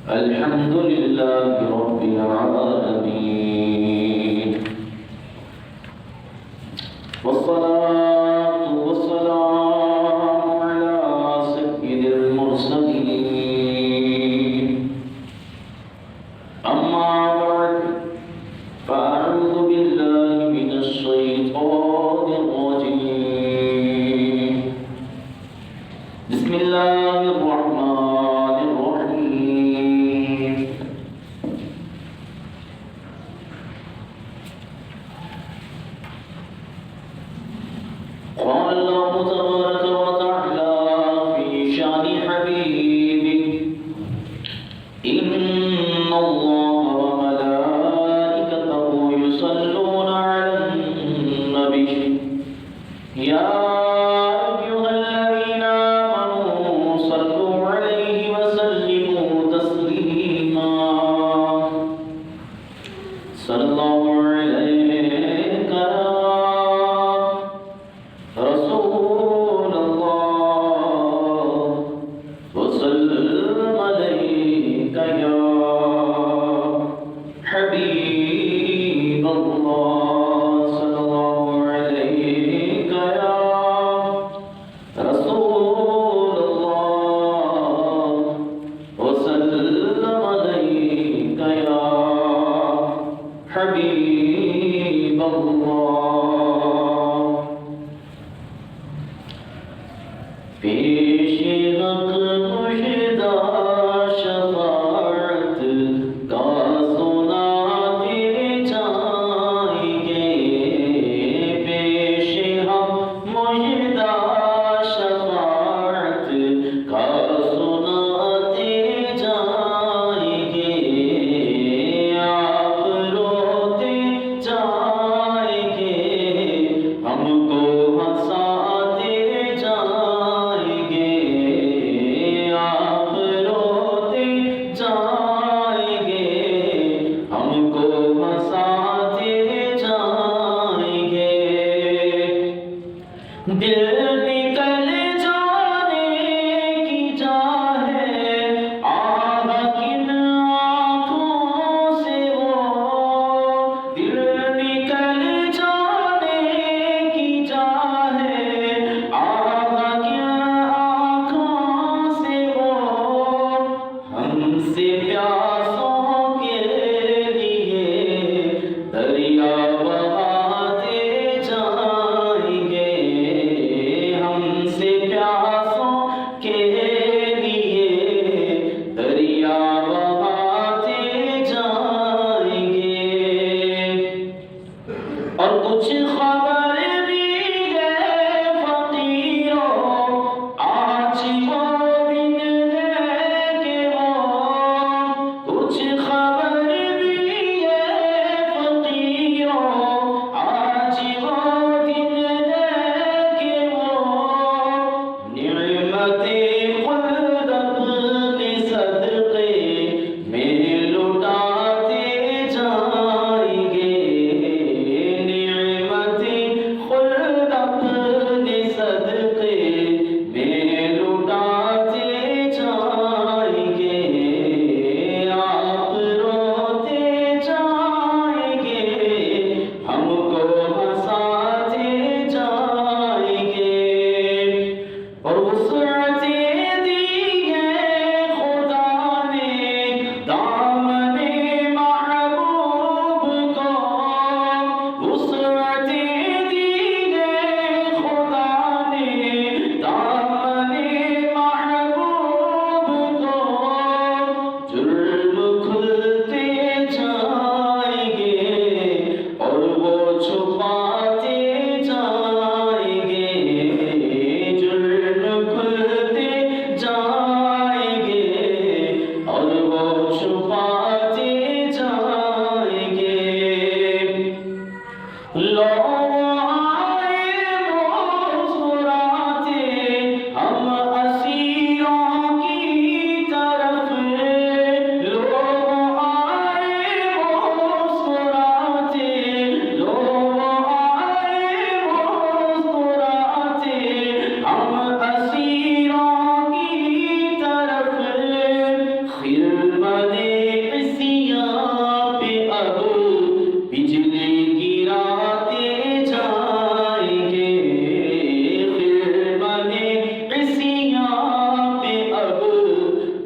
الحمد لله رب العالمين، والصلاة والسلام على سيد المرسلين. أما بعد، فأعوذ بالله من الشيطان الرجيم. بسم الله الرحمن الرحيم.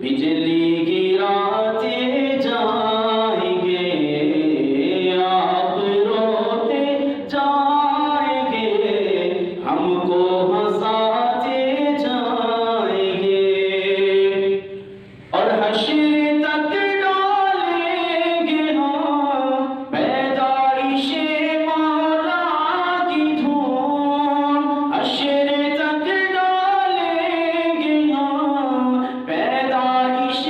بجلی گراتے جائیں گے، آپ روتے جائیں گے، ہم کو ہنساتے جائیں گے، اور حشر تک ڈالیں گے ہم پیدائش مولا کی دھوم، حشر تک ڈالیں گے ہم پیدائش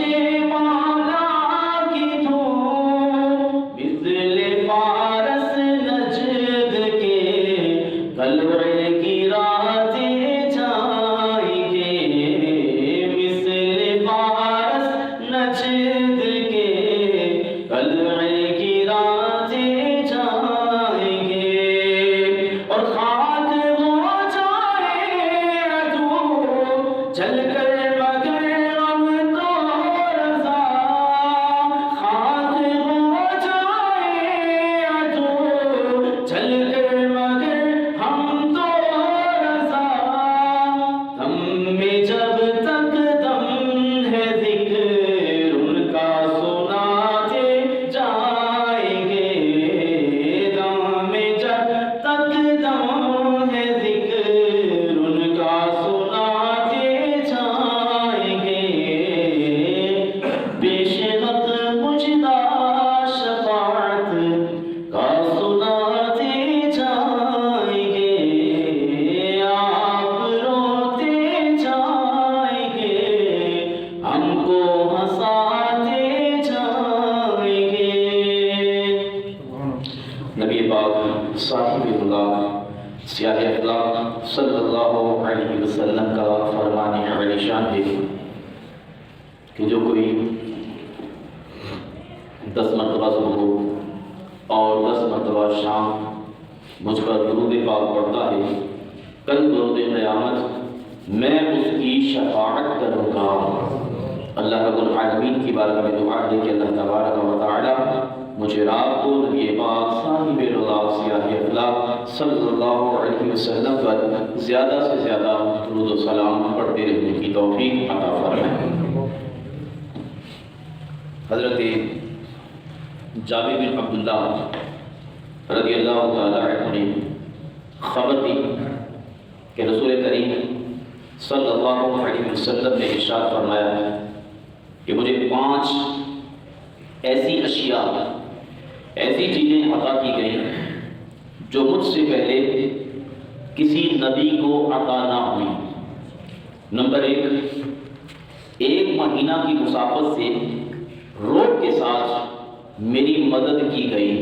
مولا کی دھوم، مثل فارس نجد کے قلعے گراتے جائیں گے، مثل فارس نجد کے قلعے گراتے جائیں گے، اور خاک ہو جائے عدو جل کر مگر ہم تو رضا، خاک ہو جائے عدو جل کر مگر ہم تو رضا، دم میں جب تک دم ہے ذکر ان کا سناتے جائیں گے، دم میں جب تک دم ہے ذکر ان کا سناتے جائیں گے، بے شرط مجدہ شفاعت کا سناتے جائیں گے، آپ روتے جائیں گے، ہم کو ہنساتے جائیں گے۔ نبی پاک صاحب اللہ سیاہ اخلاق صلی اللہ علیہ وسلم کا فرمان عالی شان ہے کہ جو کوئی 10 مرتبہ صبح اور 10 مرتبہ شام مجھ پر درود پاک پڑھتا ہے، کل بروز قیامت میں اس کی شفاعت کروں گا۔ اللہ رب العالمین کی بارگاہ میں دعا ہے کہ اللہ تبارک و تعالی مجھے رات کو نبی پاک صاحب رضا سیاہ اخلاق صلی اللہ علیہ وسلم پر زیادہ سے زیادہ درود و سلام پڑھتے رہنے کی توفیق عطا فرمائے۔ حضرت جابر بن عبداللہ رضی اللہ تعالیٰ عنہ نے خبر دی کہ رسول کریم صلی اللہ علیہ وسلم نے ارشاد فرمایا کہ مجھے 5 ایسی اشیاء، ایسی چیزیں عطا کی گئیں جو مجھ سے پہلے کسی نبی کو عطا نہ ہوئی۔ نمبر 1، ایک مہینہ کی مسافت سے روب کے ساتھ میری مدد کی گئی،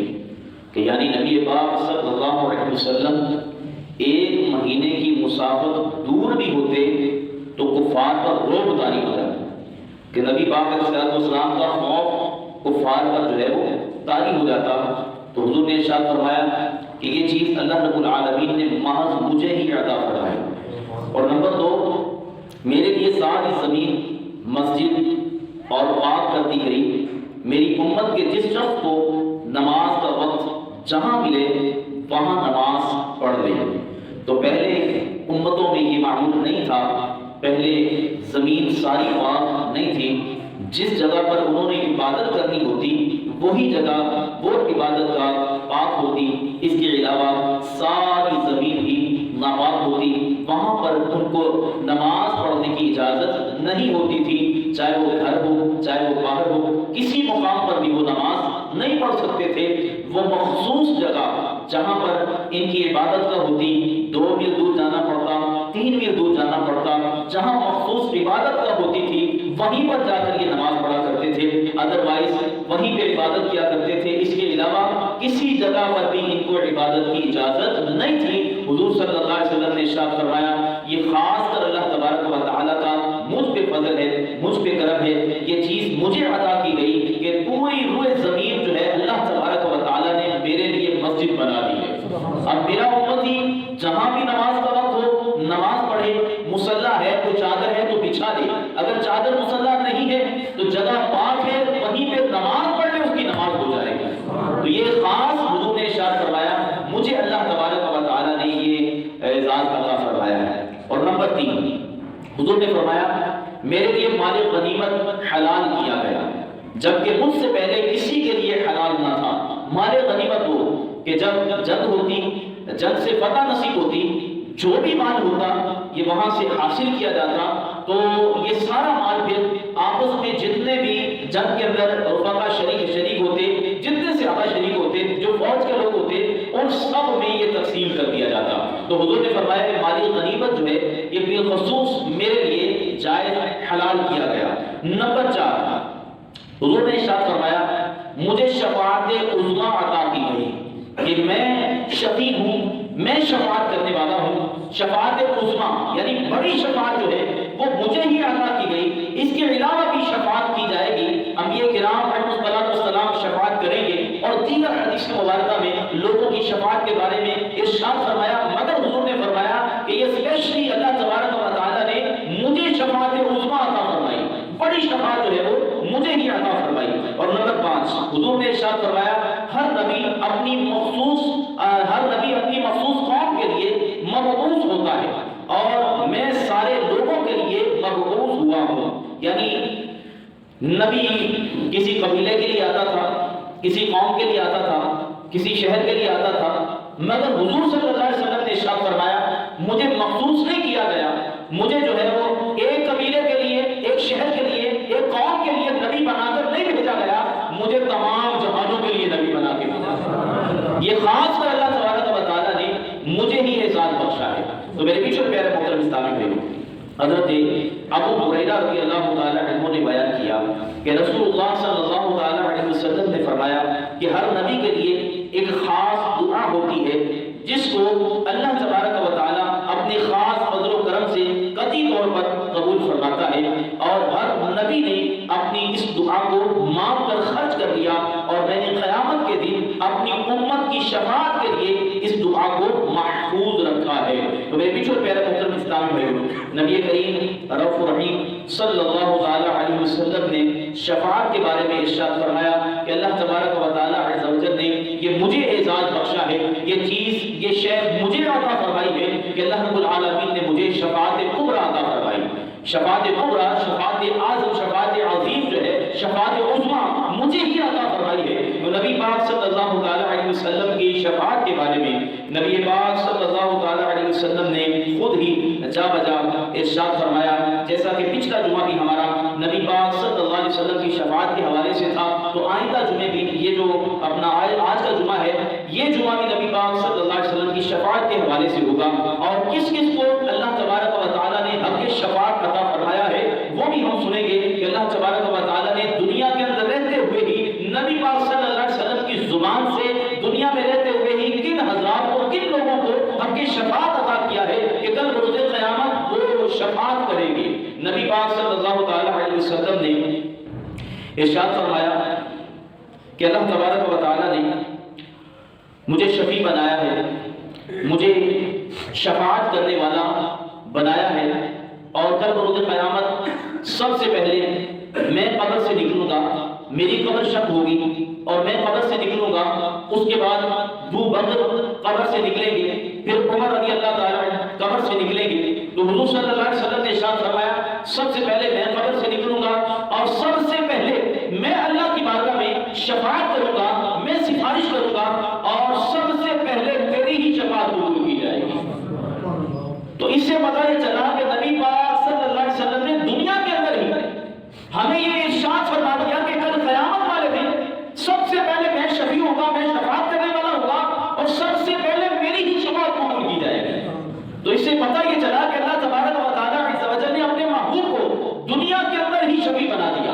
کہ یعنی نبی پاک صلی اللہ علیہ وسلم 1 مہینے کی مسافت دور بھی ہوتے تو کفار پر روب طاری ہو جاتا کہ نبی پاک علیہ السلام کا خوف کفار پر جو ہے وہ طاری ہو جاتا۔ تو حضور نے ارشاد فرمایا کہ یہ چیز اللہ رب العالمین نے محض مجھے ہی عطا فرمائی۔ اور نمبر 2، میرے لیے ساری زمین مسجد اور پاک کر دی گئی، میری امت کے جس شخص کو نماز کا وقت جہاں ملے وہاں نماز پڑھ لے۔ تو پہلے امتوں میں یہ معمول نہیں تھا، پہلے زمین ساری پاک نہیں تھی، جس جگہ پر انہوں نے عبادت کرنی ہوتی وہی جگہ وہ عبادت کا پاک ہوتی، اس کے علاوہ ساری زمین ہی ناپاک ہوتی، وہاں پر ان کو نماز پڑھنے کی اجازت نہیں ہوتی تھی، چاہے وہ گھر ہو چاہے وہ باہر ہو، کسی مقام پر بھی وہ نماز نہیں پڑھ سکتے تھے۔ وہ مخصوص جگہ جہاں پر ان کی عبادت کا ہوتی 2 میل دور جانا پڑتا، 3 میل دور جانا پڑتا، جہاں مخصوص عبادت کا ہوتی تھی وہیں پر جا کر یہ نماز پڑھا کرتے تھے، ادروائز وہیں پہ عبادت کیا کرتے تھے، اس کے علاوہ کسی جگہ پر بھی ان کو عبادت کی اجازت نہیں تھی۔ حضور صلی اللہ علیہ وسلم نے ارشاد فرمایا یہ خاص کر اللہ تبارک و تعالیٰ کا مجھ پہ فضل ہے، مجھ پہ کرم ہے، یہ چیز مجھے عطا کی گئی کہ پوری روئے زمین جو ہے اللہ تبارک و تعالیٰ نے میرے لیے مسجد بنا دی ہے۔ اب میرا امتی جہاں بھی نماز کا وقت ہو نماز پڑھے، مصلی ہے تو چادر ہے تو بچھا دے، اگر چادر مصلی نہیں ہے تو جگہ پاک ہے وہیں پہ نماز پڑھ لے، اس کی نماز ہو جائے گی۔ تو یہ خاص حضور نے ارشاد فرمایا مجھے اللہ تبارک و تعالیٰ نے یہ اعزاز عطا فرمایا ہے۔ اور نمبر 3، حضور نے فرمایا میرے لیے مال غنیمت حلال کیا گیا، جبکہ مجھ سے پہلے کسی کے لیے حلال نہ تھا۔ مال غنیمت ہو کہ جب جنگ ہوتی، جنگ سے فتح نصیب ہوتی، جو بھی مال ہوتا یہ وہاں سے حاصل کیا جاتا، تو یہ سارا مال پھر آپس میں جتنے بھی جنگ کے اندر رفقا شریک ہوتے، جتنے سے زیادہ شریک ہوتے، جو فوج کے لوگ ہوتے، ان سب میں یہ تقسیم کر دیا جاتا۔ تو حضور نے فرمایا کہ مالی غنیمت جو ہے یہ بالخصوص میرے لیے جائز حلال کیا گیا۔ نمبر 4، حضور نے ارشاد فرمایا مجھے شفاعت عظمیٰ عطا کی گئی کہ میں شفیع ہوں، میں شفاعت کرنے والا ہوں۔ شفاعت عظمیٰ یعنی بڑی شفاعت جو ہے وہ مجھے ہی عطا کی گئی، اس کے علاوہ بھی شفاعت کی جائے گی، انبیاء کرام علیہ السلام شفاعت کریں گے، اور دیگر حدیث مبارکہ میں لوگوں کی شفاعت کے بارے میں ارشاد فرمایا، مگر حضور نے فرمایا کہ یہ اسپیشلی اللہ تبارک و تعالیٰ نے مجھے شفاعت عظمیٰ عطا فرمائی، بڑی شفاعت جو ہے وہ مجھے ہی عطا فرمائی۔ اور نمبر 5، حضور نے ارشاد فرمایا ہر نبی اپنی مخصوص قوم کے لیے مبعوث ہوتا ہے، اور میں سارے لوگوں کے لیے مبعوث ہوا ہوں۔ یعنی نبی کسی قبیلے کے لیے آتا تھا، کسی قوم کے لیے آتا تھا، کسی شہر کے لیے آتا تھا، مگر حضور صلی اللہ علیہ وسلم نے ارشاد فرمایا مجھے مخصوص نہیں کیا گیا، مجھے جو ہے وہ ایک قبیلے کے لیے، ایک شہر کے لیے، ایک قوم کے لیے نبی بنا کر نہیں بھیجا گیا، مجھے تمام جہانوں کے لیے نبی بنا کے بھیجا۔ یہ خاص کر اللہ تبارک و تعالیٰ نے مجھے ہی اعزاز بخشا ہے۔ تو میرے پیچھے پیارے محترم اسلامی بھائیو، حضرت ابو ہریرہ رضی اللہ تعالیٰ عنہ نے بیان کیا کہ رسول اللہ صلی اللہ تعالیٰ علیہ وسلم نے فرمایا کہ ہر نبی کے لیے ایک خاص دعا ہوتی ہے جس کو اللہ تبارک و تعالیٰ اپنے خاص فضل و کرم سے قطعی طور پر قبول فرماتا ہے، اور ہر نبی نے اپنی اس دعا کو مانگ کر خرچ کر لیا، اور میں نے قیامت کے دن اپنی امت کی شفاعت کے لیے اس دعا کو محفوظ رکھا ہے۔ تو میرے پیچھے پیارے محترم اسلامی بھائیو، نبی کریم رؤوف الرحیم صلی اللہ تعالیٰ علیہ وسلم نے شفاعت کے بارے میں ارشاد فرمایا کہ اللہ تبارک و تعالیٰ عز و جل نے یہ مجھے اعزاز بخشا ہے، یہ چیز، یہ شے مجھے عطا فرمائی ہے کہ اللہ رب العالمین نے مجھے شفاعت کبریٰ عطا فرمائی۔ شفاعت کبریٰ، شفاعت اعظم، شفاعت عظیم جو ہے، شفاعت عظمیٰ مجھے ہی عطا فرمائی ہے۔ تو نبی پاک صلی اللہ تعالیٰ علیہ وسلم کی شفاعت کے بارے میں نبی پاک صلی اللہ تعالیٰ علیہ وسلم نے خود ہی جا بجا ارشاد فرمایا، جیسا کہ پچھلا جمعہ بھی ہمارا نبی پاک صلی اللہ علیہ وسلم کی شفاعت کے حوالے سے تھا، تو آئندہ جمعے بھی یہ جو اپنا آج کا جمعہ ہے، یہ جمعہ بھی نبی پاک صلی اللہ علیہ وسلم کی شفاعت کے حوالے سے ہوگا، اور کس کس کو اللہ تبارک و تعالیٰ نے حق شفاعت عطا فرمایا ہے وہ بھی ہم سنیں گے کہ اللہ تبارک و تعالیٰ نے دنیا کے اندر رہتے ہوئے ہی نبی پاک صلی اللہ علیہ وسلم کی زبان سے دنیا میں رہتے ہوئے ہی کن حضرات کو، کن لوگوں کو حق شفاعت عطا کیا ہے کہ کل روز قیامت وہ شفاعت کریں گے۔ نبی پاک صلی اللہ تعالیٰ علیہ وسلم نے ارشاد فرمایا کہ اللہ تبارک و تعالیٰ نے مجھے شفیع بنایا ہے، مجھے شفاعت کرنے والا بنایا ہے، اور کل روز قیامت سب سے پہلے میں قبر سے نکلوں گا، میری قبر شق ہوگی، اور میں قبر سے نکلوں گا، اس کے بعد ابو بکر قبر سے نکلیں گے، پھر عمر رضی اللہ تعالیٰ قبر سے نکلیں گے۔ تو حضور صلی اللہ علیہ وسلم نے ارشاد فرمایا سب سے پہلے میں قبر سے نکلوں گا، اور سب سے پہلے میں اللہ کی بارگاہ میں شفاعت کروں گا، میں سفارش کروں گا، اور سب سے پہلے تیری ہی شفاعت قبول کی جائے گی۔ تو اس سے پتہ یہ چلا کہ نبی پاک صلی اللہ علیہ وسلم نے دنیا کے اندر ہی ہمیں یہ ارشاد فرما دیا کہ کل قیامت والے دن سب سے پہلے میں شفیع ہوگا، میں شفاعت کرنے والا ہوگا، اور سب سے پہلے میری ہی شفاعت قبول کی جائے گی۔ تو اس سے پتہ یہ چلا کہ اللہ تبارک و تعالیٰ عز و جل نے اپنے محبوب کو دنیا کے اندر ہی شفیع بنا دیا،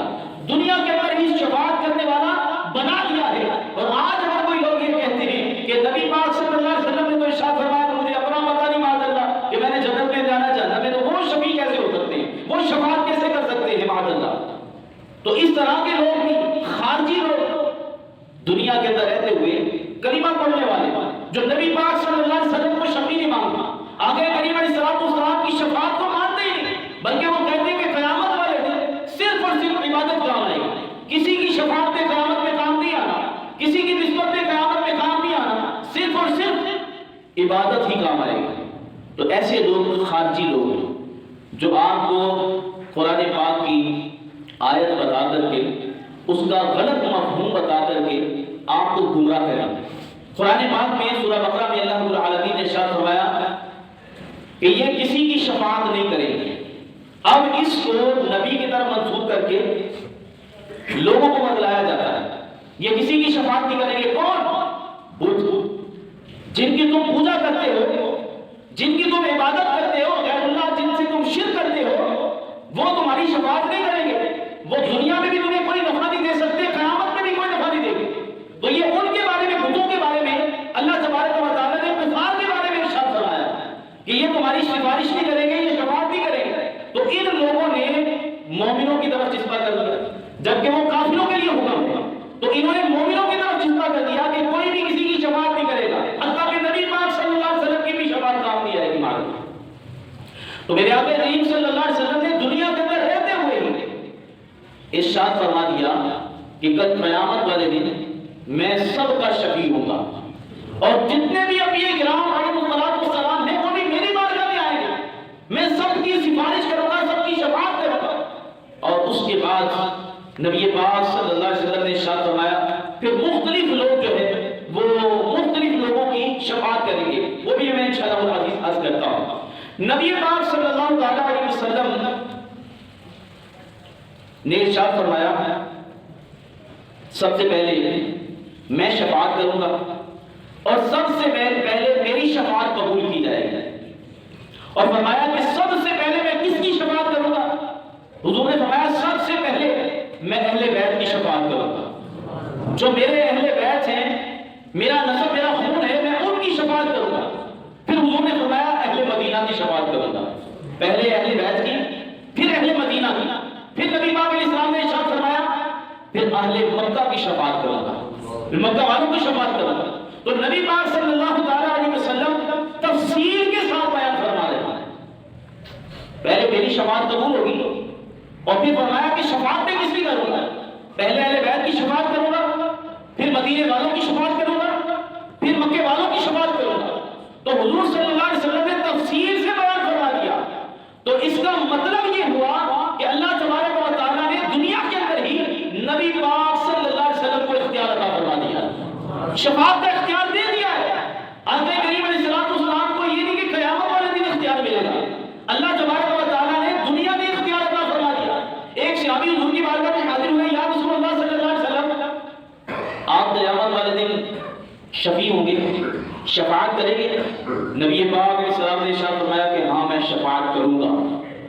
دنیا کے اندر ہی شفاعت کرنے والا بنا دیا ہے۔ اور آج اگر کوئی لوگ یہ کہتے ہیں کہ نبی پاک صلی اللہ علیہ وسلم نے تو ارشاد فرمایا کہ مجھے اپنا پتہ نہیں معاذ اللہ کہ میں نے جنت میں جانا چاہتا، میں تو وہ شفیع کیسے ہو سکتے ہیں، وہ شفاعت کیسے کر سکتے ہیں معاذ اللہ۔ تو اس طرح کے لوگ بھی، خارجی لوگ، دنیا کے اندر رہتے ہوئے کلمہ پڑھنے والے جو نبی پاک صلی اللہ علیہ وسلم کو شفیع نہیں مانگتا، آگے کریم علیہ السلام کی شفاعت کو مانتے ہی نہیں، بلکہ وہ کہتے ہیں کہ قیامت والے دن صرف اور صرف عبادت کام آئے گی، کسی کی شفاعت میں قیامت میں کام نہیں آنا، کسی کی نسبت میں قیامت میں کام نہیں آنا، صرف اور صرف عبادت ہی کام آئے گی۔ تو ایسے لوگ خارجی لوگ جو آپ کو قرآن پاک کی آیت بتا کر کے اس کا غلط مفہوم بتا کر کے آپ کو گمراہ کریں گے۔ قرآن پاک میں سورہ بقرہ میں اللہ رب العالمین نے ارشاد فرمایا کہ یہ کسی کی شفاعت نہیں کریں گے۔ اب اس کو نبی کی طرف منسوب کر کے لوگوں کو بتلایا جاتا ہے یہ کسی کی شفاعت نہیں کریں گے۔ کون؟ بت، جن کی تم پوجا کرتے ہو، جن کی تم عبادت کرتے ہو، غیر اللہ جن سے تم شرک کرتے ہو، وہ تمہاری شفاعت نہیں کریں گے۔ وہ دنیا میں بھی تمہیں کوئی نفع نہیں دے سکتے، قیامت میں بھی کوئی نفع نہیں دے گے۔ تو یہ ان کے بارے میں، بتوں کے بارے میں اللہ تبارک و تعالیٰ نے کفار کے بارے میں ارشاد فرمایا کہ یہ تمہاری سفارش نہیں کریں گے، یہ شفاعت نہیں کریں گے۔ تو ان لوگوں نے مومنوں کی طرف چسپا کر دیا جبکہ وہ کافروں کے لیے حکم ہے، تو انہوں نے مومنوں کی طرف چسپا کر دیا کہ کوئی بھی کسی کی شفاعت نہیں کرے گا، حتیٰ کہ نبی پاک صلی اللہ علیہ وسلم کی بھی شفاعت کام نہیں آئے گی مانو۔ تو میرے آقا کریم صلی اللہ علیہ وسلم نے دنیا کے اندر رہتے ہوئے ہی ارشاد فرما دیا کہ کل قیامت والے دن میں سب کا شفیع ہوں گا، اور جتنے بھی انبیاء کرام علیہ السلام ہیں وہ بھی میری بارگاہ میں آئیں گے، میں سب کی سفارش کروں گا، سب کی شفاعت کروں گا۔ اور اس کے بعد نبی پاک صلی اللہ علیہ وسلم نے ارشاد فرمایا پھر مختلف لوگ جو ہے وہ مختلف لوگوں کی شفاعت کریں گے، وہ بھی میں انشاءاللہ عزیز عرض کرتا ہوں۔ نبی پاک صلی اللہ علیہ وسلم نے ارشاد فرمایا سب سے پہلے میں شفاعت کروں گا اور سب سے پہلے میری شفاعت قبول کی جائے گی، اور فرمایا کہ سب سے پہلے میں کس کی شفاعت کروں گا؟ حضور نے فرمایا سب سے پہلے میں اہل بیت کی شفاعت کروں گا، جو میرے اہل بیت ہیں، میرا نسب میرا خون ہے، میں ان کی شفاعت کروں گا۔ پھر حضور نے فرمایا اہل مدینہ کی شفاعت کروں گا، پہلے اہل بیت کی، پھر اہل مدینہ کی، پھر نبی پاک علیہ السلام نے ارشاد فرمایا پھر اہل مکہ کی شفاعت کروں گا، پھر مکہ والوں کی شفاعت کروں گا۔ تو نبی پاک صلی اللہ علیہ وسلم تفصیل کے ساتھ بیان فرما رہے ہیں پہلے میری شفاعت قبول ہوگی، اور پھر فرمایا کہ شفاعت میں کس کی کروں گا؟ پہلے اہل بیت کی شفاعت کروں گا، پھر مدینے والوں کی شفاعت کروں گا، پھر مکے والوں کی شفاعت کروں گا۔ تو حضور صلی اللہ علیہ وسلم نے تفصیل سے بیان فرما دیا۔ تو اس کا مطلب یہ ہوا کہ اللہ تبارک و تعالیٰ نے دنیا کے اندر ہی نبی پاک صلی اللہ علیہ وسلم کو اختیار عطا فرما دیا، شفاعت کا اختیار دے دیا ہے۔ آقا کریم علیہ السلام کو یہ نہیں کہ قیامت والے دن اختیار ملے گا، اللہ تبارک و تعالیٰ نے دنیا میں اختیار عطا فرما دیا۔ ایک صحابی حضور کی بارگاہ میں حاضر ہوئے، یا رسول اللہ صلی اللہ علیہ وسلم آپ قیامت والے دن شفیع ہوں گے، شفاعت کریں گے؟ نبی پاک علیہ السلام نے ارشاد فرمایا کہ ہاں میں شفاعت کروں گا۔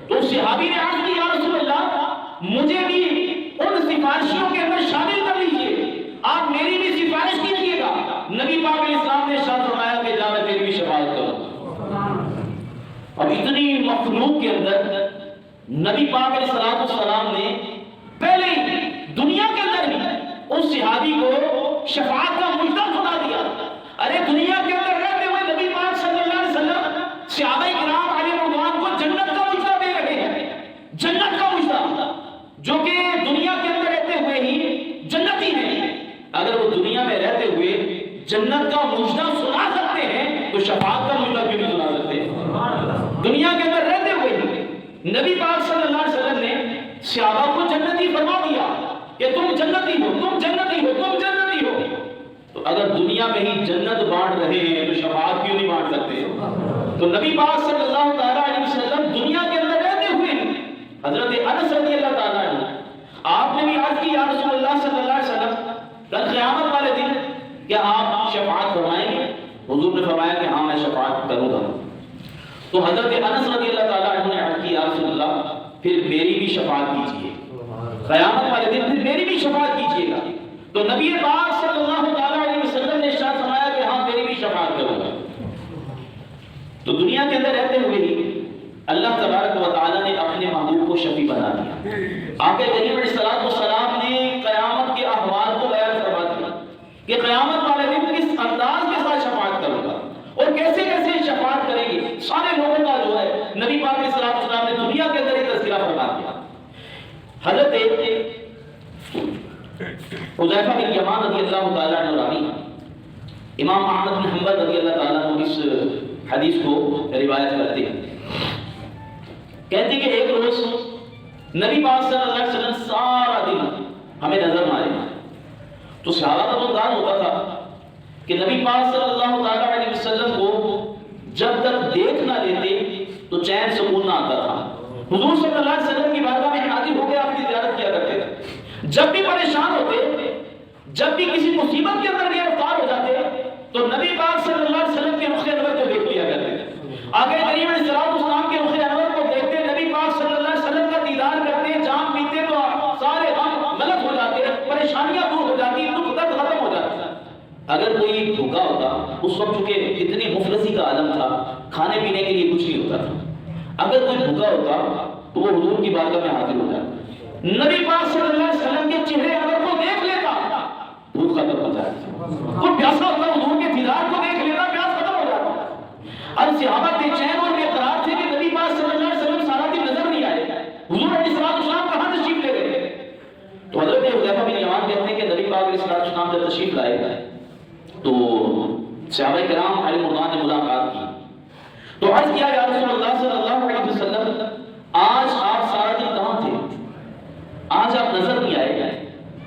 تو صحابی نے عرض کی یا رسول اللہ مجھے بھی ان سفارشیوں کے اندر شامل کر لیجئے، آپ میری بھی سفارش کیجئے گا۔ نبی پاک علیہ السلام نے ارشاد فرمایا کہ جا میں تیری بھی شفاعت کروں۔ اب اتنی مخلوق کے اندر نبی پاک علیہ السلام نے پہلے ہی دنیا کے اندر ہی اس صحابی کو شفاعت کا مجدہ سنا دیا۔ ارے دنیا کے اندر رہتے ہوئے نبی پاک صلی اللہ علیہ وسلم صحابہ کرام علیہ رضوان کو جنت کا مجدہ دے رہے ہیں، جنت کا مجدہ، جو کہ دنیا کے اندر رہتے ہوئے ہی جنتی ہیں۔ اگر وہ دنیا میں رہتے ہوئے جنت کا مجدہ سنا سکتے ہیں تو شفاعت کا مجدہ کیوں نہیں سنا سکتے؟ دنیا کے اندر رہتے ہوئے ہی نبی پاک صلی اللہ علیہ وسلم نے صحابہ کو جنتی فرما دیا کہ تم جنتی ہو، تم جنتی ہو، تم جنتی ہو۔ تو اگر دنیا میں ہی جنت بانٹ رہے ہیں تو شفاعت کیوں نہیں بانٹ سکتے؟ تو نبی پاک صلی اللہ علیہ وسلم دنیا کے اندر رہتے ہوئے حضرت انس رضی اللہ تعالیٰ عنہ آپ نے بھی عرض کی یا رسول اللہ صلی اللہ علیہ وسلم کل قیامت والے دن کیا آپ شفاعت فرمائیں گے؟ حضور نے فرمایا کہ ہاں میں شفاعت کروں گا۔ تو حضرت انس رضی اللہ تعالیٰ عنہ نے عرض کی یا رسول اللہ پھر میری بھی شفاعت کیجیے، قیامت والے دن پھر میری بھی شفاعت کیجیے گا۔ تو نبی پاک صلی اللہ علیہ وسلم نے ارشاد فرمایا کہ ہاں تیری بھی شفاعت کروں گا۔ تو دنیا کے اندر رہتے ہوئے ہی اللہ تبارک و تعالیٰ نے اپنے محبوب کو شفیع بنا دیا۔ آقا کریم علیہ السلام نے قیامت کے احوال کو بیان فرما دیا کہ قیامت والے دن کس انداز کے ساتھ شفاعت کروں گا اور کیسے کیسے شفاعت کریں گے۔ سارے لوگوں کا جو ہے نبی پاک علیہ السلام نے دنیا کے اندر ہی تذکرہ فرما دیا۔ حضرت حذیفہ بن یمان رضی اللہ تعالیٰ عنہ راوی، امام احمد بن حنبل رضی اللہ تعالیٰ عنہ اس حدیث کو روایت کرتے ہیں، کہتے کہ ایک روز نبی پاک صلی اللہ علیہ وسلم سارا دن ہمیں نظر نہ آئے تو صحابہ کا تو دان ہوتا تھا کہ نبی پاک صلی اللہ علیہ وسلم کو جب تک دیکھ نہ لیتے تو چین سکون نہ آتا تھا. حضور صلی اللہ علیہ وسلم کی بارگاہ میں حاضر ہو کے آپ کی زیارت کیا کرتے تھے. جب بھی پریشان ہوتے، جب بھی کسی مصیبت کے اندر گرفتار ہو جاتے تو نبی پاک صلی اللہ علیہ وسلم کے رخ انور کو دیکھ لیا کرتے تھے. آگے کریم علیہ السلام کے رخ انور کو دیکھتے، نبی پاک صلی اللہ علیہ وسلم کا دیدار کرتے، جام پیتے تو سارے غم غلط ہو جاتے، پریشانیاں دور ہو جاتی، دکھ درد ختم ہو جاتا. اگر کوئی بھوکا ہوتا، اس وقت چونکہ اتنی مفلسی کا عالم تھا، کھانے پینے کے لیے کچھ نہیں ہوتا تھا، اگر کوئی بھوکا ہوتا تو وہ حضور کی بارگاہ میں حاضر ہو جاتا. نبی پاک صلی اللہ علیہ وسلم کے چہرے انور کو دیکھ لیتا، بھوک ختم ہو جاتی. کوئی پیاسا ہوتا، حضور کے دیدار کو دیکھ لیتا، پیاس ختم ہو جاتا. اب صحابہ بے چین اور بے قرار تھے کہ نبی پاک صلی اللہ علیہ وسلم سارا دن نظر نہیں آئے، حضور علیہ السلام کہاں تشریف لے گئے. تو حضرت حذیفہ بن یمان کہتے ہیں کہ نبی پاک علیہ السلام جب تشریف لائے تو صحابہ کرام علیہ مردان نے ملاقات کی تو عرض کیا، یا رسول اللہ صلی اللہ علیہ وسلم آج آپ سارا دن کہاں تھے؟ آج آپ نظر نہیں آئے،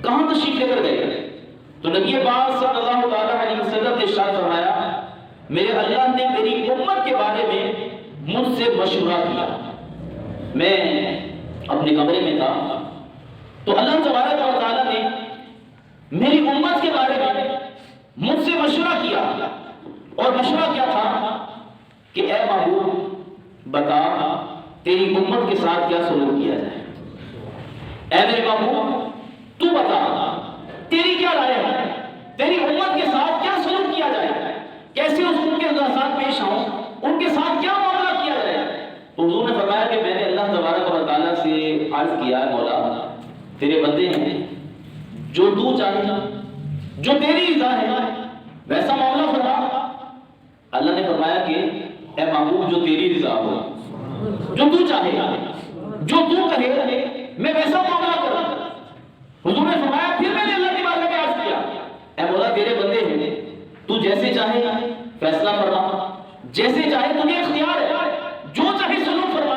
کہاں تشریف لے کر گئے؟ تو نبی پاک صلی اللہ علیہ وسلم نے ارشاد فرمایا، میرے اللہ نے میری امت کے بارے میں مجھ سے مشورہ کیا. میں اپنے کمرے میں تھا تو اللہ تبارک و تعالیٰ نے میری امت کے بارے میں مجھ سے مشورہ کیا. اور مشورہ کیا تھا کہ اے محبوب بتا تیری امت کے ساتھ کیا سلوک کیا جائے. اے میرے محبوب تو بتا تیری کیا رائے ہے، تیری امت کے ساتھ کیا سلوک کیا جائے، کیسے ان کے ساتھ پیش آؤں، ان کے ساتھ کیا معاملہ کیا جائے. تو حضور نے فرمایا کہ میں نے اللہ تبارک و تعالیٰ سے عرض کیا، مولا تیرے بندے ہیں، جو تو چاہے جو تیری رضا ہے ویسا معاملہ فرما. اللہ نے فرمایا کہ اے محبوب جو تیری رضا ہو، جو تو چاہے، جو تو کہے میں ویسا معاملہ کروں. حضور نے فرمایا، پھر میں نے اللہ کی بارگاہ میں عرض کیا، اے مولا تیرے بندے ہیں، تو جیسے چاہے فیصلہ فرما، جیسے چاہے تجھے اختیار ہے، جو چاہے سلوک فرما.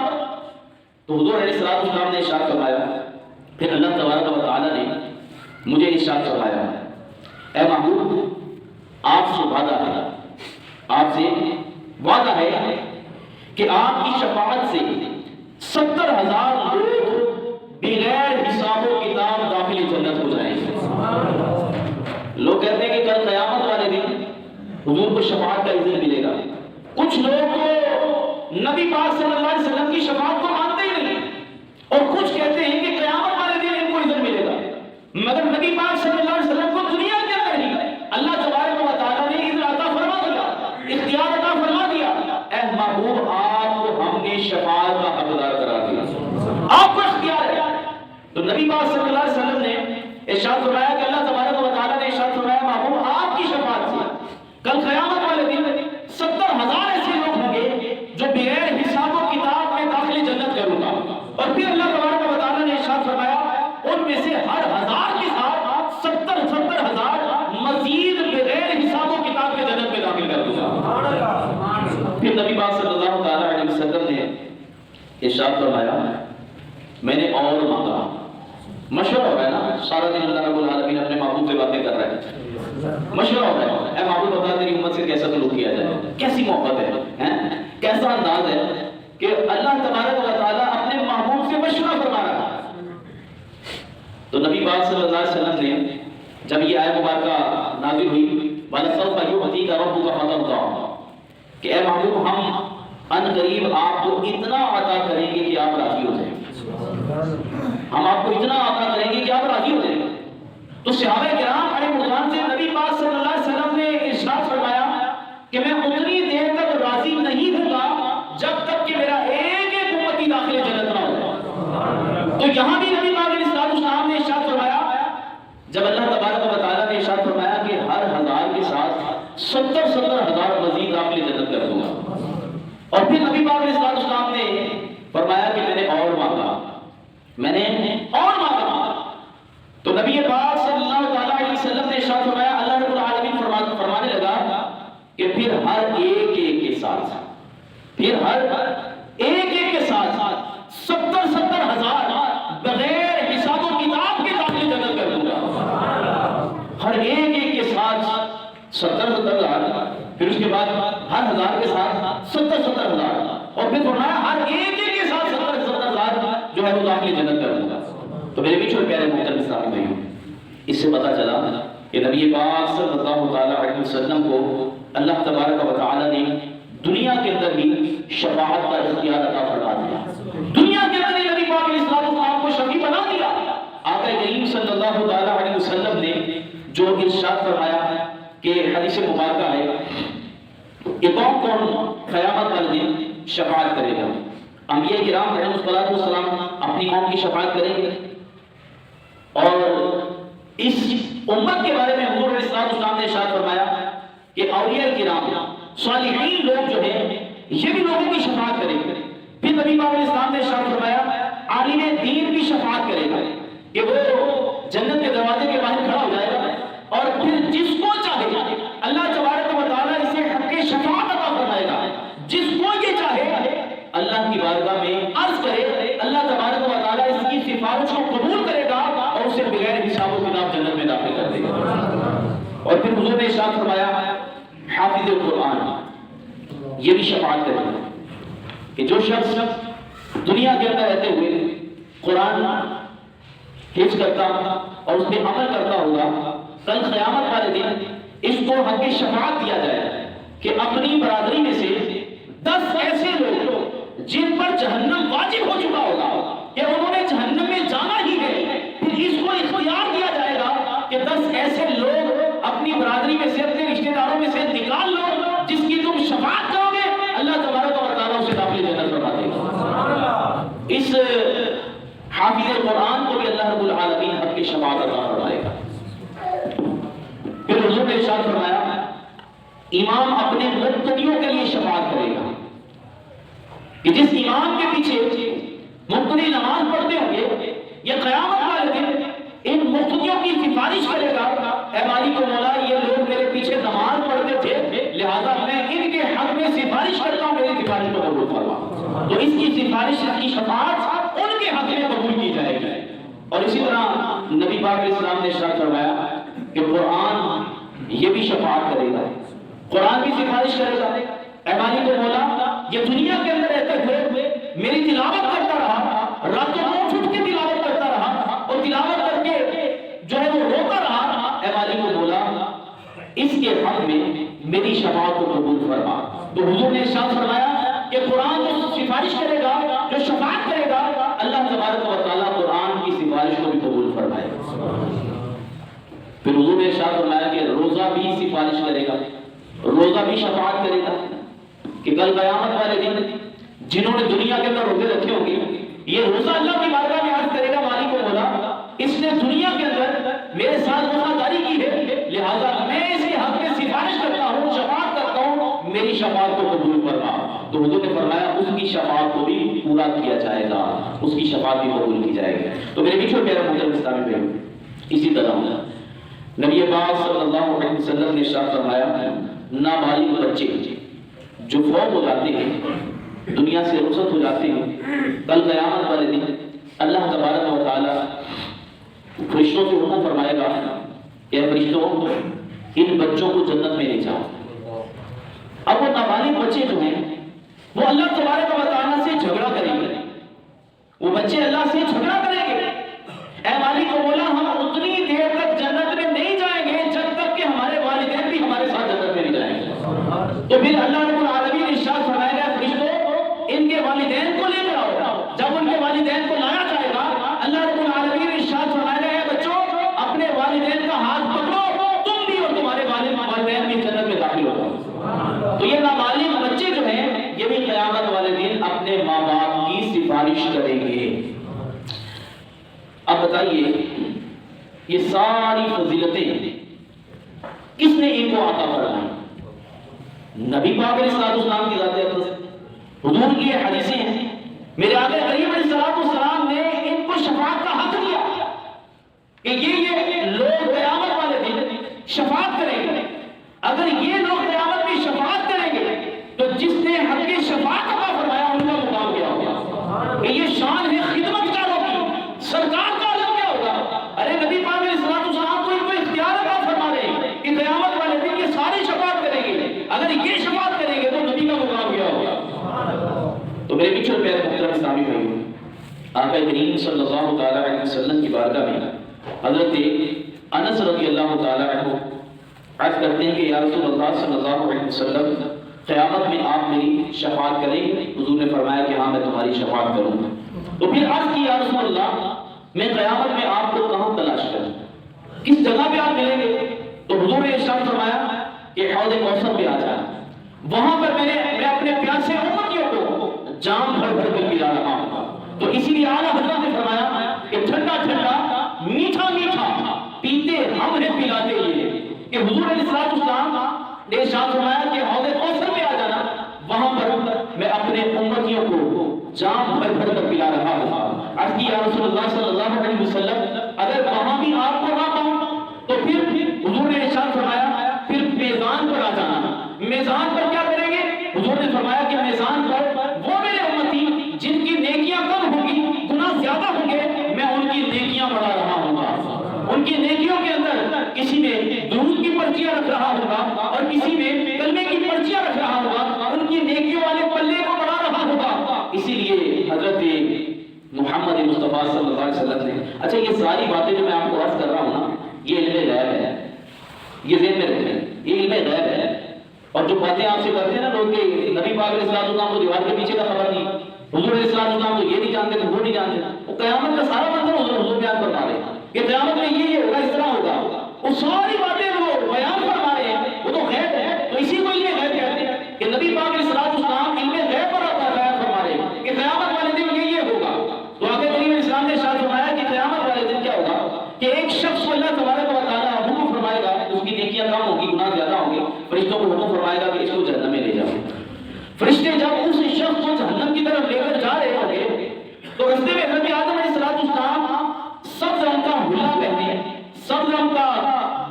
تو حضور علیہ السلام نے ارشاد فرمایا، پھر اللہ تبارک و تعالیٰ نے مجھے ارشاد فرمایا، اے محبوب آپ سے وعدہ ہے، آپ سے وعدہ ہے کہ آپ کی شفاعت سے 70,000 لوگ بغیر حساب و کتاب داخل جنت ہو جائیں گے. لوگ کہتے ہیں کہ کل قیامت والے دن حضور کو شفاعت کا اذن ملے گا. کچھ لوگ تو نبی پاک صلی اللہ علیہ وسلم کی شفاعت کو مانتے ہی نہیں، اور کچھ کہتے ہیں کہ قیامت والے دن ان کو اذن ملے گا. مگر نبی پاک صلی اللہ علیہ وسلم کو دنیا کے اندر ہی اللہ تبارک و تعالیٰ نے اذن عطا فرما دیا، اختیار عطا فرما دیا. اے محبوب آپ کو ہم نے شفاعت کا حقدار قرار دیا، آپ کو اختیار ہے. تو نبی پاک صلی اللہ علیہ وسلم نے ارشاد فرمایا کہ اللہ تبارک و تعالیٰ نے ارشاد فرمایا، محبوب آپ کی شفاعت سے کل قیامت والے دن 70,000 ایسے لوگ ہوں گے جو بغیر حساب و کتاب میں داخل جنت کروں گا. اور پھر اللہ تبارک و تعالیٰ نے ارشاد فرمایا، ان میں سے ہر 1000 کے ساتھ 70,000 مزید بغیر حساب و کتاب کے جنت میں داخل کر دوں گا. پھر نبی پاک صلی اللہ علیہ وسلم نے ارشاد فرمایا، میں نے اور مانگا. مشورہ ہو گیا نا، سارا دن اللہ رب العالمین اپنے محبوب سے باتیں کر رہے ہیں، مشورہ ہو گیا، اے محبوب بتا تیری امت سے کیسا سلوک کیا جائے، کیسی محبت ہے، کیسا انداز ہے کہ اللہ تبارک و تعالیٰ اپنے محبوب سے مشورہ فرما رہا ہے. تو نبی پاک صلی اللہ علیہ وسلم نے جب یہ آیت مبارکہ نازل ہوئی، وَلَسَوْفَ يُعْطِيكَ رَبُّكَ فَتَرْضَىٰ، کہ اے محبوب ہم ان قریب آپ کو اتنا عطا کریں گے کہ آپ راضی ہو جائیں، ہم آپ کو اتنا عطا کریں گے کہ آپ راضی ہو جائیں. تو صحابہ کرام علیہ مردان سے نبی پاک صلی اللہ علیہ وسلم نے ارشاد فرمایا کہ میں اتنی دیر تک راضی نہیں ہوں گا جب تک کہ میرا ایک ایک امتی داخل جنت نہ ہو جائے. تو یہاں بھی نبی پاک علیہ السلام نے ارشاد فرمایا، جب اللہ تبارک و تعالیٰ نے ارشاد فرمایا کہ ہر 1000 کے ساتھ 70,000 مزید داخل جنت کر دوں گا. اور پھر نبی پاک علیہ السلام نے فرمایا کہ میں نے اور مانگا، میں نے اور مانگا. تو نبی پاک صلی اللہ علیہ وسلم نے ارشاد فرمایا، اللہ رب العالمین فرمانے لگا کہ پھر ہر ایک کے ساتھ، پھر ہر ایک کے ساتھ 70,000 پھر اس کے بعد ہر 1000 کے ساتھ 70,000 اور پھر فرمایا ہر ایک کے ساتھ 70,000 جو ہے وہ داخل جنت کر دوں گا۔ تو میرے بیچ اور پیارے محترم اسلامی بھائیوں، اس سے پتہ چلا کہ نبی پاک صلی اللہ علیہ وسلم کو اللہ تبارک و تعالی نے دنیا کے اندر ہی شفاعت کا اختیار عطا فرما دیا۔ دنیا کے اندر ہی نبی پاک علیہ السلام کو شفیع بنا دیا۔ آقا کریم صلی اللہ علیہ وسلم نے جو ارشاد فرمایا کہ حدیث مبارکہ ہے کہ کون قیامت والے دن شفاعت کرے گا؟ انبیاء کرام علیہ السلام اپنی قوم کی شفاعت کریں گے، اور اس امت کے بارے میں حضور علیہ السلام نے ارشاد فرمایا کہ اولیاء کرام صالحین لوگ جو ہیں یہ بھی لوگوں کی شفاعت کریں گے۔ پھر نبی پاک علیہ السلام نے ارشاد فرمایا عالم دین بھی شفاعت کرے گا کہ وہ جنت کے دروازے کے باہر کھڑا ہو جائے گا، اور پھر جس کو چاہے اللہ تبارک و تعالیٰ اسے حق شفاعت عطا فرمائے گا۔ جس کو یہ چاہے اللہ کی بارگاہ میں عرض کرے، اللہ تبارک و تعالیٰ اس کی سفارش کو قبول کرے گا اور اسے بغیر حساب و کتاب جنت میں داخل کر دے گا۔ اور پھر حضور نے ارشاد فرمایا حافظ القرآن یہ بھی شفاعت کرے گا کہ جو شخص دنیا کے اندر رہتے ہوئے قرآن حفظ کرتا اور اس پہ عمل کرتا ہوگا، کل قیامت والے دن اس کو حق شفاعت دیا جائے کہ اپنی برادری میں سے 10 ایسے لوگ جن پر جہنم واجب ہو چکا ہوگا کہ انہوں نے جہنم میں جانا ہی ہے، پھر اس کو اختیار دیا جائے گا کہ 10 ایسے لوگ اپنی برادری میں سے اپنے رشتہ داروں میں سے نکال لو جس کی تم شفاعت کرو گے، اللہ تبارک و تعالیٰ اسے داخل جنت فرما دے گا۔ اس حافظ القرآن کو بھی اللہ رب العالمین حق کی شفاعت عطا فرمائے گا۔ پھر حضور نے ارشاد فرمایا امام اپنے مقتدیوں کے لیے شفاعت کرے گا کہ جس امام کے پیچھے مقتدی نماز پڑھتے ہوں گے، یہ قیامت والے دن ان مقتدیوں کی سفارش کرے گا، اے مالک و مولا یہ لوگ میرے پیچھے نماز پڑھتے تھے، لہذا میں ان کے حق میں سفارش کرتا ہوں، میری سفارش کو قبول فرما۔ تو اس کی سفارش کی شفاعت ان کے حق میں قبول کی جائے گی۔ اور اسی طرح نبی پاک علیہ السلام نے ارشاد فرمایا کہ قرآن یہ بھی شفاعت کرے گا، قرآن بھی سفارش کرے گا، اے مالک و مولا یہ دنیا کے اندر رہتے ہوئے میری تلاوت کرتا رہا، راتوں کو اٹھ کے تلاوت کرتا رہا اور تلاوت کر کے جو ہے وہ روتا رہا، اے مالک و مولا اس کے حق میں میری شفاعت کو قبول فرما۔ تو حضور نے ارشاد فرمایا کہ قرآن جو سفارش کرے گا، جو شفاعت کرے گا، اللہ تبارک و تعالیٰ قرآن کی سفارش کو بھی قبول فرمائے گا۔ پھر حضور نے ارشاد فرمایا کہ روزہ بھی سفارش کرے گا، روزہ بھی شفاعت کرے گا کہ کل قیامت والے دن جنہوں نے دنیا کے اندر روزے رکھے ہوں گے، یہ روزہ اللہ کی بارگاہ میں عرض کرے گا مالک و مولا اس نے دنیا کے اندر میرے ساتھ وفاداری کی ہے، لہذا میں اس کے حق میں سفارش کرتا ہوں، شفاعت کرتا ہوں، میری شفاعت کو قبول فرما۔ تو حضور نے فرمایا اس کی شفاعت کو بھی پورا کیا جائے گا، اس کی شفاعت بھی قبول کی جائے گی۔ تو میرے بیچ میں پیارے محترم اسلامی بھائیو، اسی طرح نبی پاک صلی اللہ علیہ وسلم نے ارشاد فرمایا نابالغ بچے جو فوت ہو جاتے ہیں، دنیا سے رخصت ہو جاتے ہیں، کل قیامت والے دن اللہ تبارک و تعالی فرشتوں سے حکم فرمائے گا کہ فرشتوں ان بچوں کو جنت میں لے جاؤ۔ اب وہ نابالغ بچے جو ہیں وہ اللہ تبارک و تعالی سے جھگڑا کریں گے، وہ بچے اللہ سے جھگڑا کریں گے، اے مالک و مولا ہم اتنی دیر تک جنت میں نہیں جائیں گے جب تک کہ ہمارے والدین بھی ہمارے ساتھ جنت میں نہیں جائیں گے۔ تو پھر اللہ رب العالمین ارشاد فرمائے گا فرشتوں ان کے والدین کو لے کر آؤ۔ جب ان کے والدین کو لایا جائے گا اللہ رب العالمین ارشاد فرمائے گا اے بچوں اپنے والدین کا ہاتھ پکڑو، تم بھی اور تمہارے والدین بھی جنت میں داخل ہو جاؤ۔ تو یہ نابالغ بچے جو ہیں یہ بھی قیامت والے دن اپنے ماں باپ کی سفارش کریں گے۔ اب بتائیے یہ ساری فضیلتیں کس نے ان کو عطا فرمائی؟ نبی پاک علیہ السلام کی ذات اقدس، حضور کی یہ حدیثیں ہیں، میرے آقا کریم علیہ السلام نے ان کو شفاعت کا حق دیا کہ یہ لوگ قیامت والے دن شفاعت کریں گے۔ اگر یہ لوگ قیامت میں شفاعت کریں گے تو جس نے حق کی شفاعت عطا فرمایا ان کا مقام کیا ہوگا؟ کہ یہ شان ہے خدمت کاروں کی، سرکار کا عالم کیا ہوگا؟ ارے نبی پاک علیہ السلام کو ان کو اختیار عطا فرما رہے ہیں کہ قیامت والے دن یہ سارے شفاعت کریں گے۔ اگر آقا کریم صلی اللہ تعالیٰ علیہ وسلم کی بارگاہ میں حضرت انس رضی اللہ تعالیٰ عنہ عرض کرتے ہیں کہ یا رسول اللہ صلی اللہ علیہ وسلم قیامت میں آپ میری شفاعت کریں گے؟ حضور نے فرمایا کہ ہاں میں تمہاری شفاعت کروں گا۔ تو پھر عرض کی یا رسول اللہ میں قیامت میں آپ کو کہاں تلاش کروں، کس جگہ پہ آپ ملیں گے؟ تو حضور نے ارشاد فرمایا کہ حوض کوثر پہ آ جانا، وہاں پر میں اپنے پیاسے امتیوں کو جام بھر بھر کر پلا رہا ہوں۔ تو اسی لیے اعلیٰ حضرت نے فرمایا کہ ٹھنڈا ٹھنڈا میٹھا میٹھا پیتے ہم ہیں پلاتے یہ، کہ حضور علیہ السلام نے ارشاد فرمایا کہ حوض کوثر پہ آ جانا، وہاں پر میں اپنے امتیوں کو جام بھر بھر کر پلا رہا ہوں۔ عرض کی یا رسول اللہ صلی اللہ علیہ وسلم اگر وہاں بھی آپ کو نہ پاؤں تو پھر حضور نے ارشاد فرمایا پھر میزان پر آ جانا۔ میزان پر کیا کریں گے؟ حضور نے فرمایا کہ میزان پر وہ میرے امتی جن کی نیکیاں کم ہوں گی، گناہ زیادہ ہوں گے، میں ان کی نیکیاں بڑھا رہا ہوں گا۔ ان کی نیکیوں کے اندر کسی میں درود کی پرچیاں رکھ رہا ہوگا اور کسی میں کلمے کی پرچیاں رکھ رہا ہوگا، ان کی نیکیوں والے پلے کو بڑھا رہا ہوگا۔ اسی لیے حضرت محمد مصطفیٰ صلی اللہ علیہ وسلم نے اچھا یہ ساری باتیں جو میں آپ کو عرض کر رہا ہوں نا، یہ علم غیب ہے، یہ ذہن میں رکھیں، یہ علم غیب ہے۔ اور جو باتیں آپ سے کرتے ہیں نا لوگ کہ نبی پاک علیہ السلام کو دیوار کے پیچھے کا خبر نہیں، حضور علیہ السلام کو یہ نہیں جانتے تھے، وہ نہیں جانتے، وہ قیامت کا سارا منظر حضور بیان فرما رہے ہیں کہ قیامت میں یہ ہوگا، اس طرح ہوگا، وہ ساری باتیں وہ بیان فرما رہے ہیں، وہ تو غیب ہے۔ تو اسی کو علم غیب کہتے ہیں کہ نبی پاک علیہ السلام علم غیب پر بیان فرما رہے ہیں کہ قیامت والے دن یہ ہوگا۔ تو آقا کریم علیہ السلام نے ارشاد فرمایا کہ قیامت والے دن کیا ہوگا کہ ایک شخص کو اللہ تبارک و تعالیٰ حکم فرمائے گا، اس کی نیکیاں کم ہوگی، گناہ زیادہ ہوں گے، فرشتوں کو حکم فرمائے گا کہ اس کو جہنم میں لے جاؤ۔ فرشتے جب اس شخص کو جہنم کی طرف لے کر جا رہے ہوں گے تو رستے میں حضرت آدم علیہ السلام سبز رنگ کا حلہ پہنے، سبز رنگ کا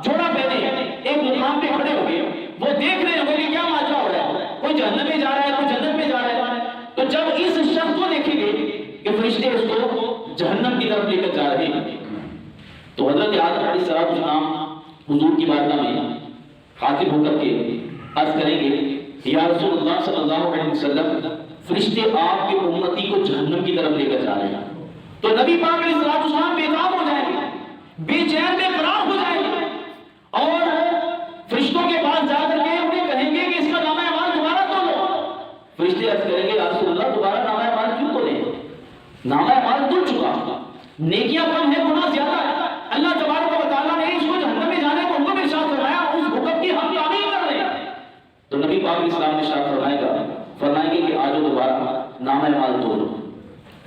جوڑا پہنے ایک مقام پہ کھڑے ہو گئے، وہ دیکھ رہے ہوں گے کہ کیا ماجرا ہو رہا ہے، کوئی جہنم میں جا رہا ہے، کوئی جنت میں جا رہا ہے۔ تو جب اس شخص کو دیکھیں گے کہ فرشتے اس کو جہنم کی طرف لے کر جا رہے ہیں تو حضرت آدم علیہ السلام حضور کی بارگاہ میں حاضر ہو کر کے عرض کریں گے یا رسول اللہ صلی اللہ علیہ وسلم فرشتے آپ کے امتی کو جہنم کی طرف لے کر جا رہے ہیں۔ تو نبی پاک علیہ السلام بیتاب ہو جائیں گے، بے چین بے قرار ہو جائیں گے اور فرشتوں کے پاس جا کر کے انہیں کہیں گے کہ اس کا نامہ اعمال دوبارہ تولو۔ فرشتے عرض کریں گے یا رسول اللہ دوبارہ نامہ اعمال کیوں تولیں؟ نامہ اعمال تل چکا، نیکیاں کم ہیں، گناہ زیادہ ہے، اللہ تبارک و تعالیٰ نے اس کو جہنم میں جانے کو حکم ارشاد فرمایا، اس حکم کی ہم تعمیل کر رہے ہیں۔ تو نبی پاک علیہ السلام نے ارشاد فرمائیں گے کہ آجو دوبارہ نامہ اعمال تولو۔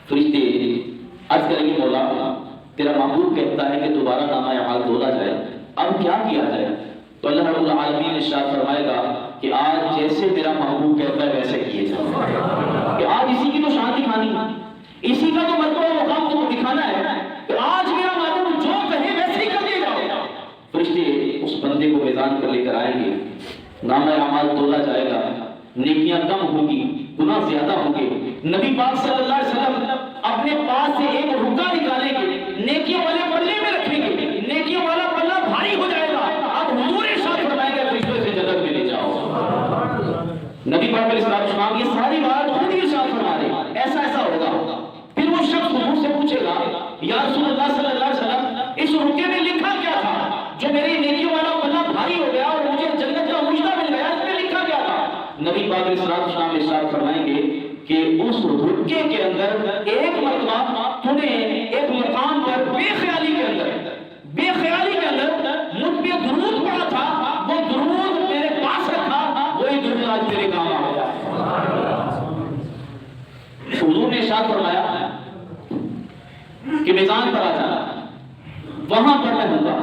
فرشتے عرض کریں گے مولا تیرا محبوب کہتا ہے کہ دوبارہ نامہ اعمال تولا جائے، اب کیا کیا جائے؟ تو اللہ رب العالمین ارشاد فرمائے گا کہ آج جیسے میرا محبوب کہتا ہے ویسے کیے جائے، کہ آج اسی کی تو شان دکھانی ہے، اسی کا تو مرتبہ مقام کو دکھانا ہے کہ آج میرا محبوب جو کہے ویسے ہی کر دیا جاؤ۔ فرشتے اس بندے کو میزان پر لے کر آئیں گے، نامہ اعمال تولا جائے گا، نیکیاں کم ہوگی، گناہ زیادہ ہوں گے۔ نبی پاک صلی اللہ علیہ وسلم اپنے پاس سے ایک رکا نکالیں گے، نیکیوں والے پلے میں رکھیں گے، نیکیوں والا پلہ بھاری ہو جائے گا، اب حضور ارشاد فرمائے گا فرشتوں سے جنت میں لے جاؤ۔ نبی پاک علیہ السلام یہ ساری بات خود ہی ارشاد فرما رہے ہیں، ایسا ایسا ہوگا۔ پھر وہ شخص حضور سے پوچھے گا یا رسول اللہ صلی اللہ علیہ وسلم اس رکے میں لکھا کیا تھا جو میری نیکیوں والا پلہ بھاری ہو گیا اور مجھے جنت کا مجدہ مل گیا، اس میں لکھا کیا تھا؟ نبی پاک علیہ السلام ارشاد فرمائیں گے کہ اس رکے کے اندر ایک مرتبہ تو نے ایک مقام پر بے خیالی کے اندر مجھ پہ درود پڑھا تھا، وہ درود میرے پاس رکھا، وہی درود آج تیرے کام آ گیا۔ حضور نے ارشاد فرمایا کہ میزان پر آ جانا، وہاں پر میں ہوں گا۔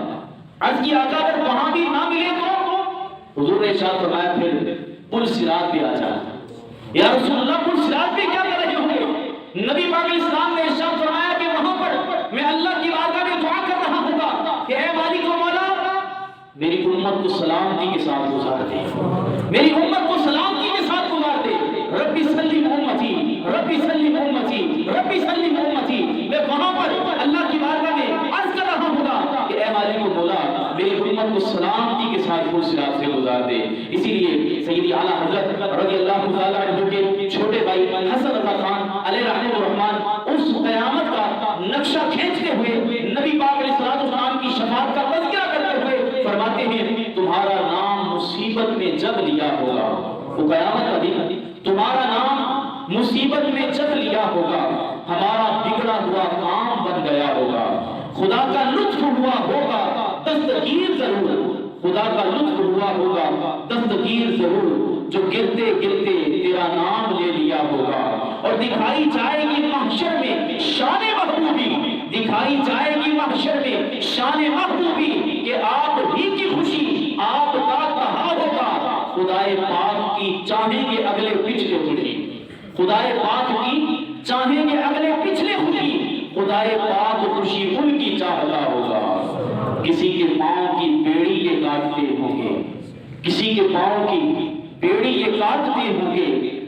عرض کی آقا اگر وہاں بھی نہ ملے تو حضور نے ارشاد فرمایا پھر پل صراط پہ آ جانا۔ یا رسول اللہ پل صراط پہ کیا کر رہے ہوں گے؟ نبی پاک علیہ السلام نے ارشاد فرمایا کہ وہاں پر میں اللہ کی بارگاہ میں دعا کر رہا ہوں گا کہ اے مالک و مولا میری امت کو سلامتی کے ساتھ گزار دے، میری امت کو سلامتی کے ساتھ گزار دے، ربی سلم امتی، ربی سلم امتی، ربی سلم امتی۔ میں وہاں پر اللہ کی بارگاہ میں عرض کر رہا ہوں گا کہ اے مالک و مولا میری امت کو سلامتی کے ساتھ پل صراط سے گزار دے۔ اسی لیے سیدی اعلیٰ حضرت رضی اللہ تعالیٰ عنہ کے چھوٹے بھائی حسن رضا خان علیہ رحمۃ الرحمن اس قیامت کا نقشہ کھینچتے ہوئے نبی پاک علیہ السلام کی شفاعت کا تذکرہ کرتے ہوئے فرماتے ہیں تمہارا نام مصیبت میں جب لیا ہوگا، وہ قیامت کا دن تمہارا نام مصیبت میں جب لیا ہوگا، ہمارا بگڑا ہوا کام بن گیا ہوگا، خدا کا لطف ہوا ہوگا دستگیر ضرور، خدا کا لطف ہوا ہوگا دستگیر ضرور، جو گرتے گرتے تیرا نام لے لیا ہوگا، اور دکھائی جائے گی محشر میں شان محبوبی، دکھائی جائے گی محشر میں شان محبوبی کہ آپ ہی کی خوشی آپ کا کہا ہوگا، خدائے پاک کی چاہیں گے اگلے پچھلے خوشی، خدائے پاک کی چاہیں گے اگلے پچھلے خوشی، خدائے پاک خوشی ان کی چاہتا ہوگا۔ کسی کے پاؤں کی بیڑی یہ کاٹتے ہوں گے، کسی کے پاؤں کی بیڑی یہ کاٹتے ہوں گے،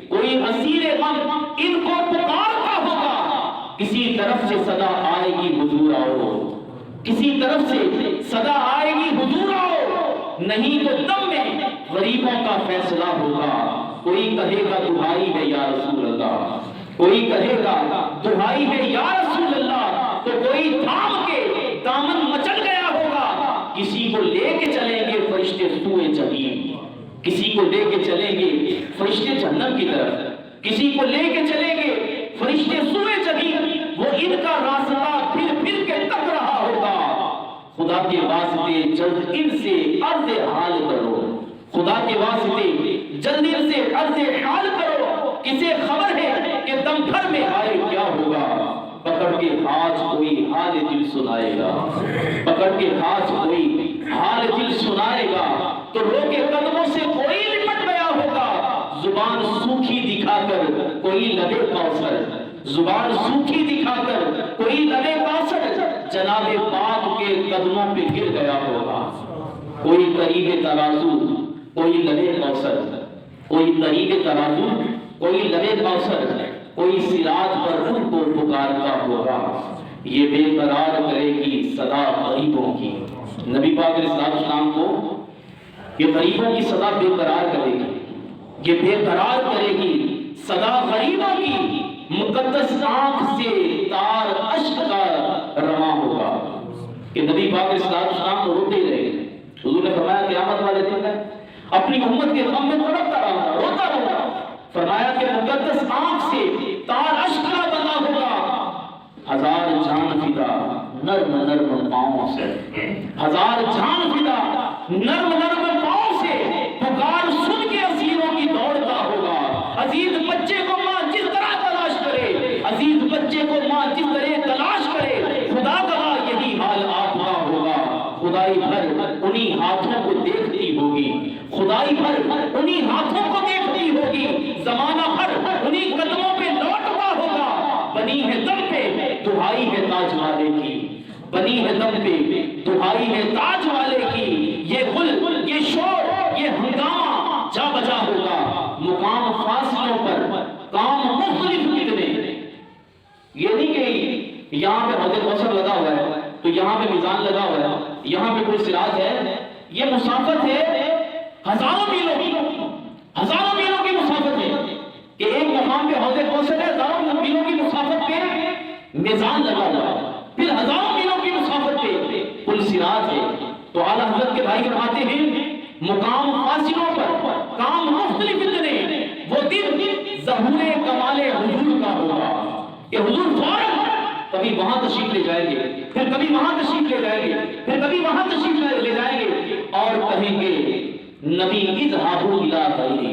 کوئی اسیر غم ان کو پکارتا ہوگا، کسی طرف سے صدا آئے گی حضور آؤ، کسی طرف سے صدا آئے گی حضور آؤ، نہیں تو دم میں غریبوں کا فیصلہ ہوگا، کوئی کہے گا دہائی ہے یا رسول اللہ، کوئی کہے گا دہائی ہے یا رسول اللہ، تو کوئی تھام کے دامن مچل گیا ہوگا، کسی کو لے کے چلیں گے فرشتے سوئے جہنم، کسی کو لے کے چلیں گے فرشتے جہنم کی طرف، کسی کو لے کے چلیں گے فرشتے سوئے جہنم، وہ ان کا راستہ پھر پھر کے تک رہا ہوگا، خدا کے واسطے جلد ان سے عرض حال کرو، خدا کے واسطے جلد ان سے عرض حال کرو، کسے خبر ہے کہ دم بھر میں آئے کیا ہوگا، پکڑ کے ہاتھ کوئی حال دل سنائے گا، پکڑ کے ہاتھ کوئی حال دل سنائے گا، تو رو کے قدموں سے کوئی لپٹ گیا ہوگا، زبان سوکھی دکھا کر کوئی لبے کوثر، زبان سوکھی دکھا کر کوئی لبے کوثر جناب پاک کے قدموں پہ گر گیا ہوگا، کوئی قریب ترازو کوئی لبے کوثر، کوئی قریب ترازو کوئی لبے کوثر، کوئی صراط پر ان کو پکارتا ہوگا، یہ بے قرار کرے گی صدا غریبوں کی، نبی پاک علیہ السلام کو یہ غریبوں کی صدا بے قرار کرے گی، یہ بے قرار کرے گی صدا غریبوں کی، مقدس آنکھ سے تار اشک کا رواں ہوگا، کہ نبی پاک علیہ السلام کو روتے رہے، حضور نے فرمایا قیامت والے دن میں اپنی امت کے غم میں تڑپتا رہا روتا رہا، فرمایا کہ مقدس آنکھ سے تار اشک کا بنا ہوگا، ہزار جان فدا نرم نرم پاؤں سے، ہزار جان فدا نرم نرم پاؤں سے، پکار سن کے اسیروں کی دوڑتا ہوگا، عزیز بچے کو ماں جس طرح تلاش کرے، عزیز بچے کو ماں جس طرح تلاش کرے، خدا کہا یہی حال آپ کا ہوگا، خدائی بھر انہی ہاتھوں کو دیکھتی ہوگی، خدائی بھر انہی ہاتھوں کو دیکھتی ہوگی، زمانہ بھر انہی قدموں پہ لوٹتا ہوگا، بنی ہے دم پہ دہائی ہے تاج والے کی، بنی ہے دم پہ دہائی ہے تاج والے کی، یہ گل یہ شور یہ ہنگامہ جا بجا ہوگا، مقام فاصلوں پر کام مختلف کتنے، یہ نہیں کہ یہاں پہ حوض کوثر لگا ہوا ہے تو یہاں پہ میزان لگا ہوا ہے، یہاں پہ کوئی صراط ہے، یہ مسافت ہے ہزاروں میلوں کی مسافت ہے، کہ ایک مقام پہ حوض کوثر ہے، ہزاروں میلوں کی مسافت پہ میزان لگا ہوا ہے، پھر ہزاروں میلوں کی مسافت پہ پل صراط ہے، تو اعلیٰ حضرت کے بھائی فرماتے ہیں مقام فاصلوں پر کام مختلف اتنے، وہ دن ظہور کمال حضور کا ہوگا، کہ حضور فوراً کبھی وہاں تشریف لے جائیں گے، پھر کبھی وہاں تشریف لے جائیں گے، پھر کبھی وہاں تشریف لے جائیں گے، اور کہیں گے نبی اذهبوا الى غیری،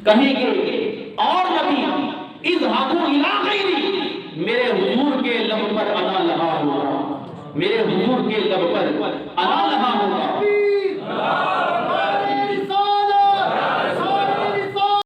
کہیں گے اور نبی اذهبوا الى غیری، میرے حضور کے لب پر انا لہا ہوگا، میرے حضور کے لب پر انا لہا